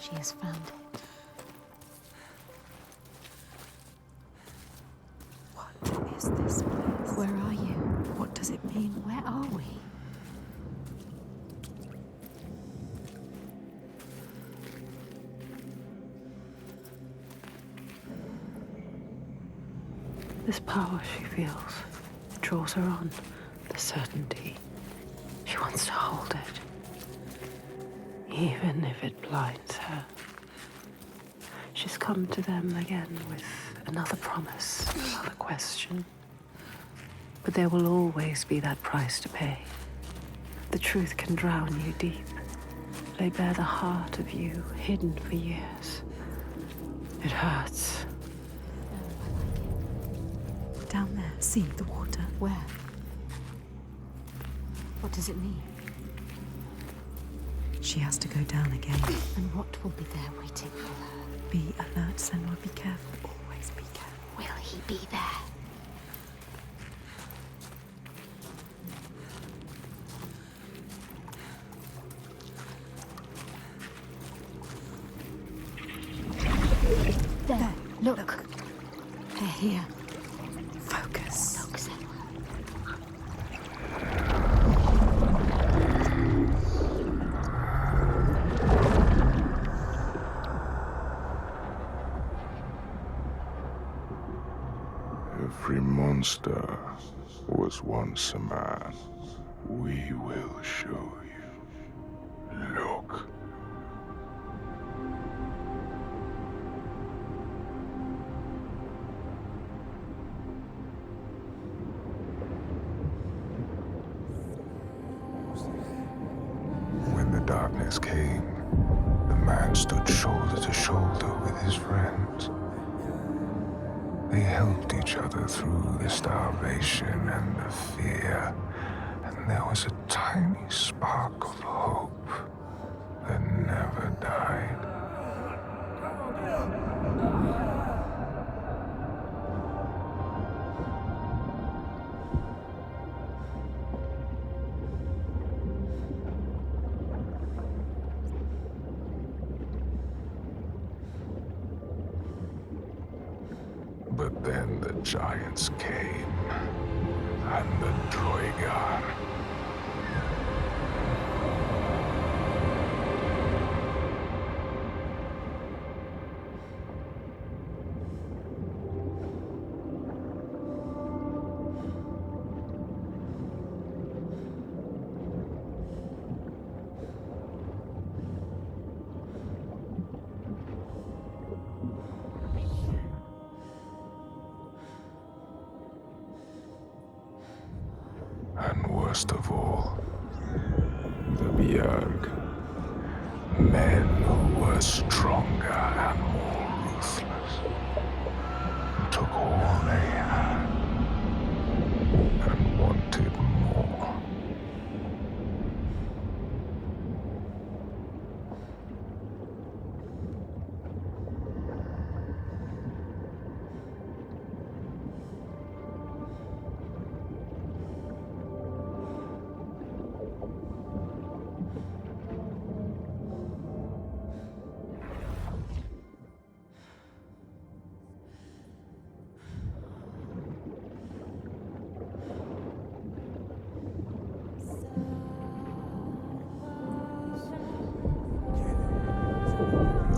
She has found it. What is this place? Where are you? What does it mean? Where are we? This power she feels, it draws her on. The certainty. She wants to hold it. Even if it blinds her. She's come to them again with another promise, another question. But there will always be that price to pay. The truth can drown you deep. Lay bare the heart of you, hidden for years. It hurts. Down there. See the water. Where? What does it mean? She has to go down again. And what will be there waiting for her? Be alert, Senua. Be careful. Always be careful. Will he be there? There. Look. They're here. Focus. Look, Senua. Every monster was once a man. We will show you. Look. When the darkness came, the man stood shoulder to shoulder with his friends. They helped each other through the starvation and the fear, and there was a tiny spark of hope that never died. But then the giants came, and the Troigar. And worst of all, the Bjerg. Men who were stronger and more ruthless. Took all they had and wanted more.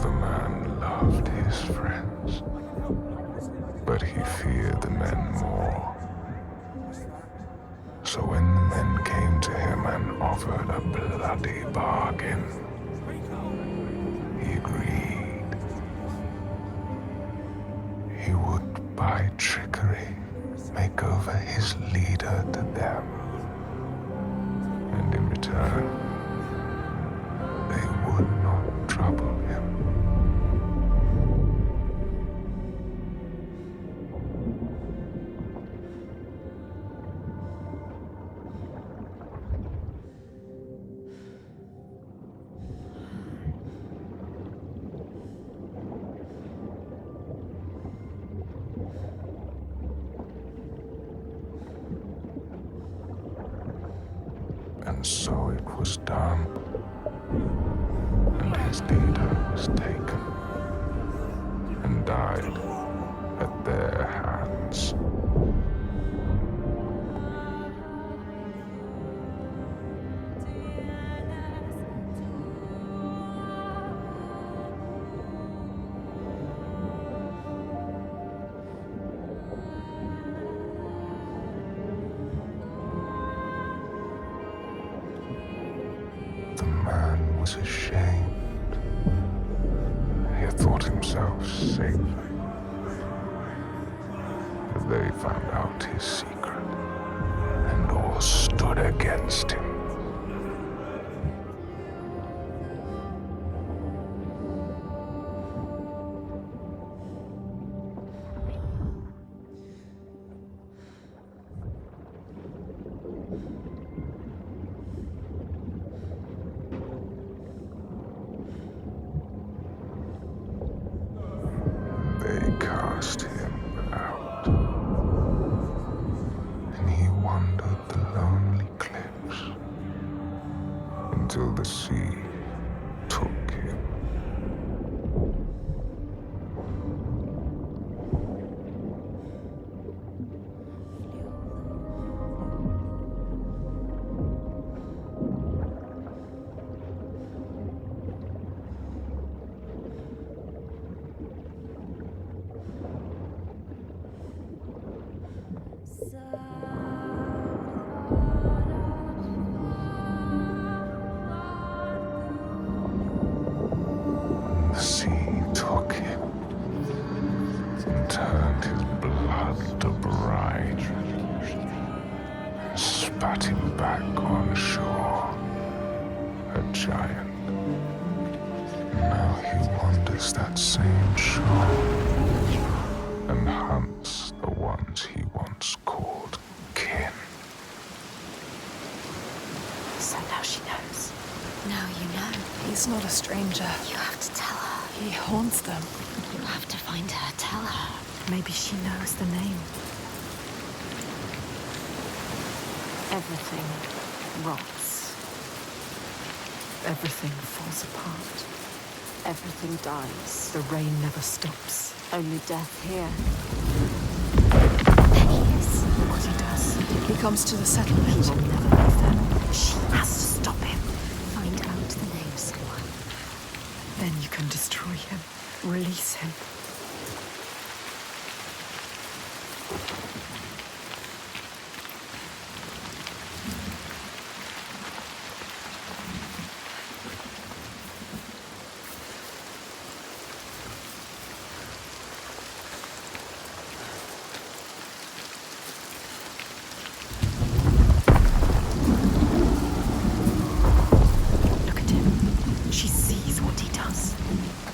The man loved his friends, but he feared the men more. So when the men came to him and offered a bloody bargain, he agreed. He would, by trickery, make over his leader to them. And in return, they would not trouble him. And so it was done. And his data was taken and died at their hands. The man was ashamed. He had thought himself safe. But they found out his secret, and all stood against him. They cast him out, and he wandered the lonely cliffs until the sea took him. The sea took him and turned his blood to brine and spat him back on shore, a giant. Now he wanders that same shore and hunts the ones he once called kin. So now she knows. Now you know. He's not a stranger. You have to tell her. He haunts them. You have to find her. Tell her. Maybe she knows the name. Everything rots. Everything falls apart. Everything dies. The rain never stops. Only death here. There he is. What he does, He comes to the he settlement. will never leave them. She has to stop him. Find out the name, Senua. Then you can destroy him. Release him. Look at him. She sees what he does.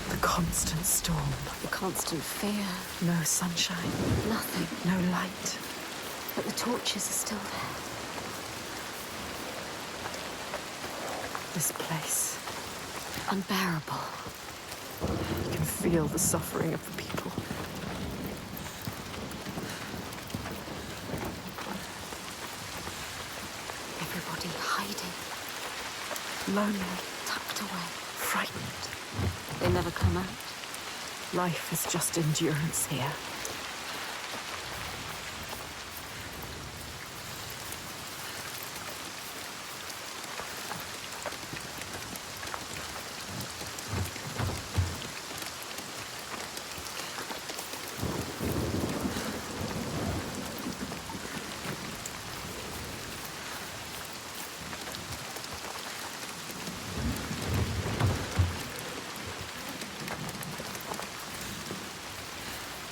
The constant storm. The constant fear. No sunshine. Nothing. No light. But the torches are still there. This place. Unbearable. You can feel the suffering of the people. Everybody hiding. Lonely. Tucked away. Frightened. They never come out. Life is just endurance here.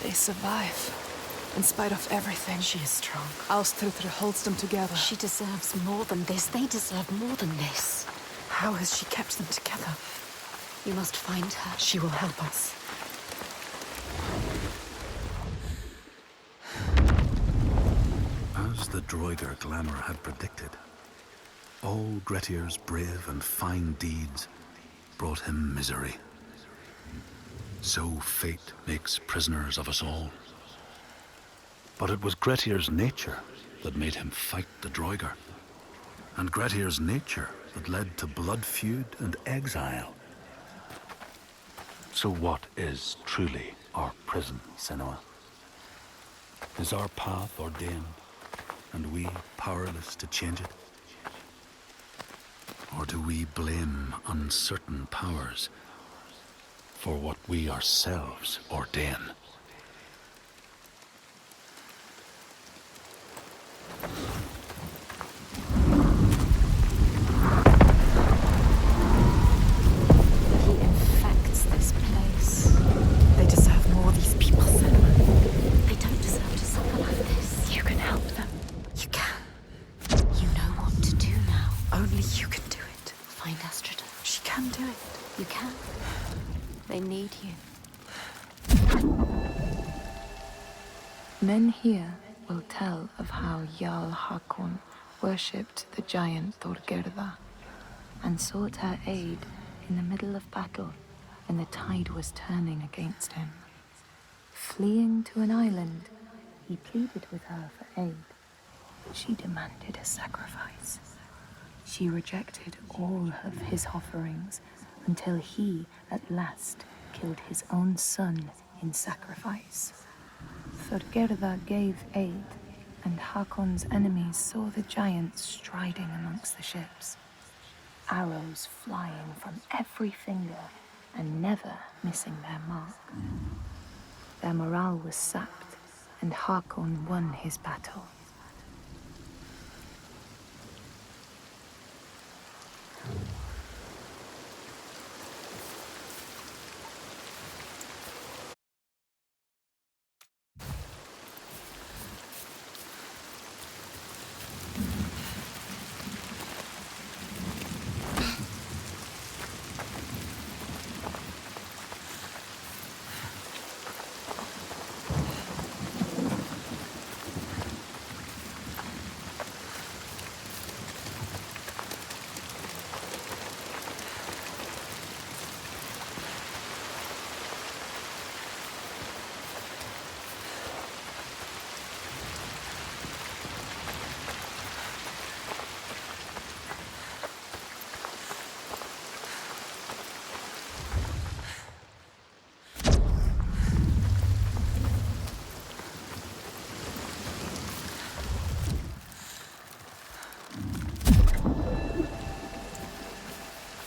They survive. In spite of everything. She is strong. Austruther holds them together. She deserves more than this. They deserve more than this. How has she kept them together? You must find her. She will help us. As the droider glamour had predicted, all Grettir's brave and fine deeds brought him misery. So fate makes prisoners of us all. But it was Grettir's nature that made him fight the droider, and Grettir's nature that led to blood feud and exile. So what is truly our prison, Senua? Is our path ordained, and we powerless to change it? Or do we blame uncertain powers for what we ourselves ordain? He infects this place. They deserve more, these people, Senua. They don't deserve to suffer like this. You can help them. You can. You know what to do now. Only you can do it. Find Astrida. She can do it. You can. They need you. Men here will tell of how Jarl Hakon worshipped the giant Thorgerða and sought her aid in the middle of battle when the tide was turning against him. Fleeing to an island, he pleaded with her for aid. She demanded a sacrifice. She rejected all of his offerings until he, at last, killed his own son in sacrifice. Thorgerða gave aid, and Hakon's enemies saw the giant striding amongst the ships, arrows flying from every finger and never missing their mark. Their morale was sapped, and Hakon won his battle.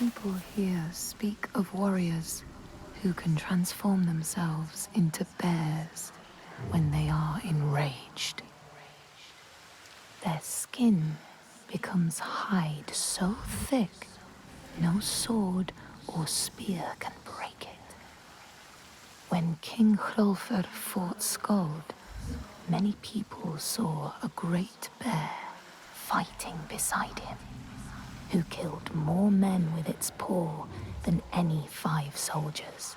People here speak of warriors who can transform themselves into bears when they are enraged. Their skin becomes hide so thick, no sword or spear can break it. When King Hrolfr fought Skald, many people saw a great bear fighting beside him, who killed more men with its paw than any 5 soldiers.